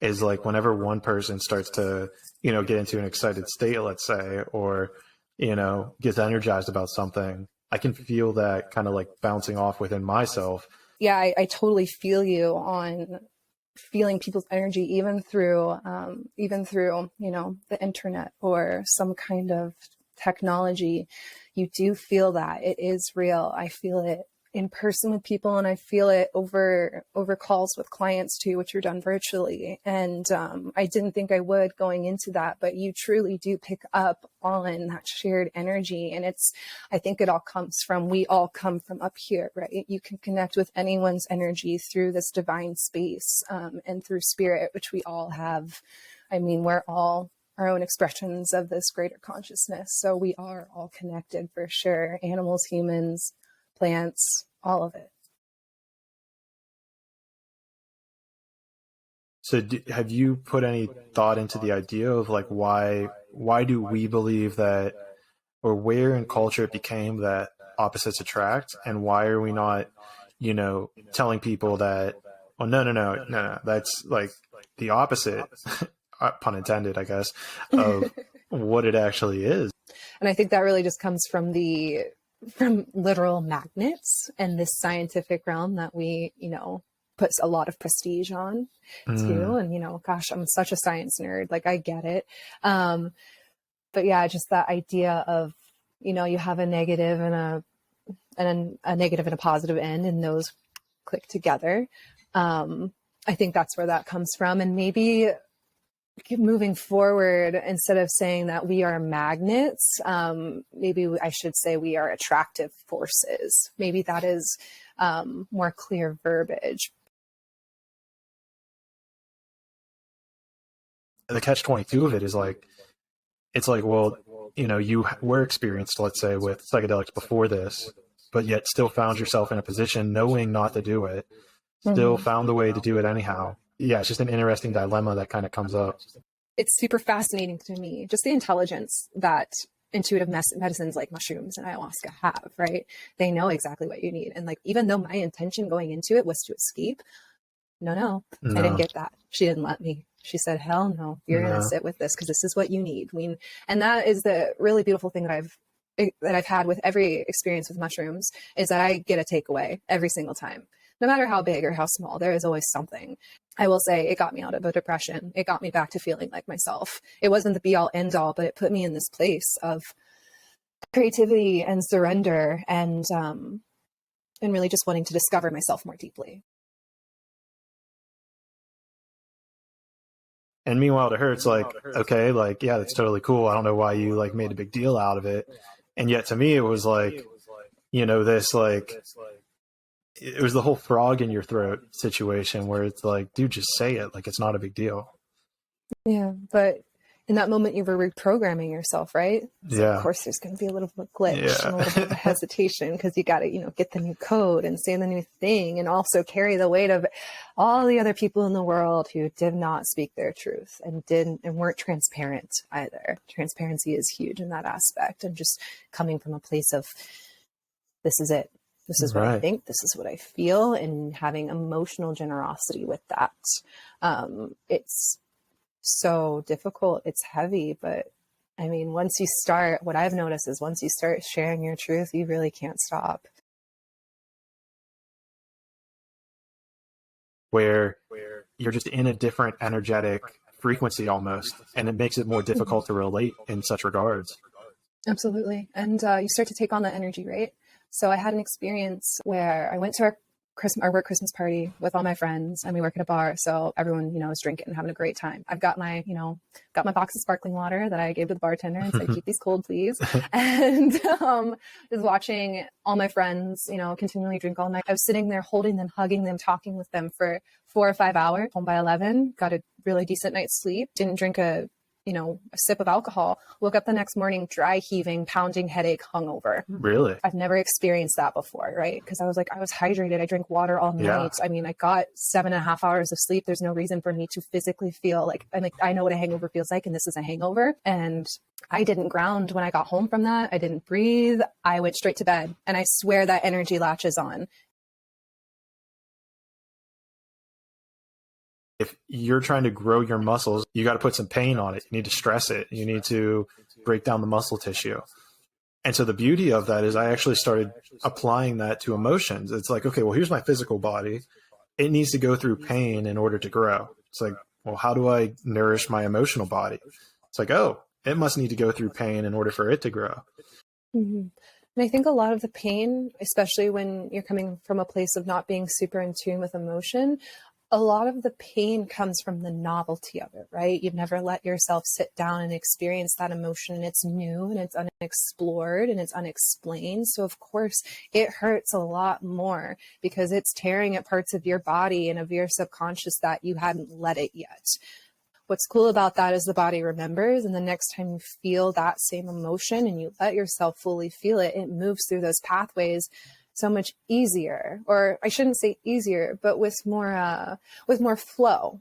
is like whenever one person starts to, get into an excited state, let's say, or, gets energized about something, I can feel that kind of like bouncing off within myself. Yeah, I totally feel you on feeling people's energy, even through, the internet or some kind of technology. You do feel that it is real. I feel it in person with people, and I feel it over calls with clients too, which are done virtually. And I didn't think I would going into that, but you truly do pick up on that shared energy. And I think it all comes from, we all come from up here, right? You can connect with anyone's energy through this divine space, and through spirit, which we all have. I mean, we're all our own expressions of this greater consciousness. So we are all connected for sure. Animals, humans, plants, all of it. So have you put any thought into the idea of like, why do we believe that, or where in culture it became that opposites attract, and why are we not, telling people that, oh, no, that's like the opposite, pun intended, I guess, of what it actually is. And I think that really just comes from literal magnets and this scientific realm that we, puts a lot of prestige on too. And, gosh, I'm such a science nerd. Like, I get it. But yeah, just that idea of, you have a negative and a negative and a positive end, and those click together. I think that's where that comes from. And maybe moving forward, instead of saying that we are magnets, maybe I should say we are attractive forces. Maybe that is more clear verbiage. The catch-22 of it is like, it's like, well, you were experienced, let's say, with psychedelics before this, but yet still found yourself in a position knowing not to do it, still found a way to do it anyhow. Yeah, it's just an interesting dilemma that kind of comes up. It's super fascinating to me, just the intelligence that intuitive medicines like mushrooms and ayahuasca have, right? They know exactly what you need. And like, even though my intention going into it was to escape, no, I didn't get that. She didn't let me. She said, hell no, you're going to sit with this because this is what you need. And that is the really beautiful thing that I've had with every experience with mushrooms, is that I get a takeaway every single time. No matter how big or how small, there is always something. I will say it got me out of a depression. It got me back to feeling like myself. It wasn't the be all end all, but it put me in this place of creativity and surrender, and really just wanting to discover myself more deeply. And meanwhile, to her, it's like, okay, like, yeah, that's totally cool. I don't know why you like made a big deal out of it. And yet to me, it was like, this, like, it was the whole frog in your throat situation where it's like, dude, just say it. Like, it's not a big deal. Yeah. But in that moment, you were reprogramming yourself, right? So yeah. Of course, there's going to be a little bit of glitch and a little bit of hesitation, because you got to, get the new code and say the new thing, and also carry the weight of all the other people in the world who did not speak their truth and weren't transparent either. Transparency is huge in that aspect, and just coming from a place of, this is it. This is what I think. This is what I feel, and having emotional generosity with that. It's so difficult. It's heavy, but I mean, what I've noticed is once you start sharing your truth, you really can't stop. Where you're just in a different energetic frequency almost, and it makes it more difficult to relate in such regards. Absolutely. And you start to take on that energy, right? So I had an experience where I went to our work Christmas party with all my friends, and we work at a bar. So everyone, is drinking and having a great time. I've got my box of sparkling water that I gave to the bartender and said, keep these cold, please. And just watching all my friends, continually drink all night. I was sitting there holding them, hugging them, talking with them for 4 or 5 hours. Home by 11, got a really decent night's sleep, didn't drink a sip of alcohol, woke up the next morning, dry heaving, pounding headache, hungover. Really? I've never experienced that before, right? Because I was hydrated. I drank water all night. I mean, I got 7.5 hours of sleep. There's no reason for me to physically feel like, I know what a hangover feels like, and this is a hangover. And I didn't ground when I got home from that. I didn't breathe. I went straight to bed, and I swear that energy latches on. If you're trying to grow your muscles, you got to put some pain on it. You need to stress it. You need to break down the muscle tissue. And so the beauty of that is I actually started applying that to emotions. It's like, okay, well, here's my physical body. It needs to go through pain in order to grow. It's like, well, how do I nourish my emotional body? It's like, oh, it must need to go through pain in order for it to grow. Mm-hmm. And I think a lot of the pain, especially when you're coming from a place of not being super in tune with emotion, a lot of the pain comes from the novelty of it, right? You've never let yourself sit down and experience that emotion, and it's new and it's unexplored and it's unexplained. So of course it hurts a lot more because it's tearing at parts of your body and of your subconscious that you hadn't let it yet. What's cool about that is the body remembers, and the next time you feel that same emotion and you let yourself fully feel it, it moves through those pathways so much easier, or I shouldn't say easier, but with more flow,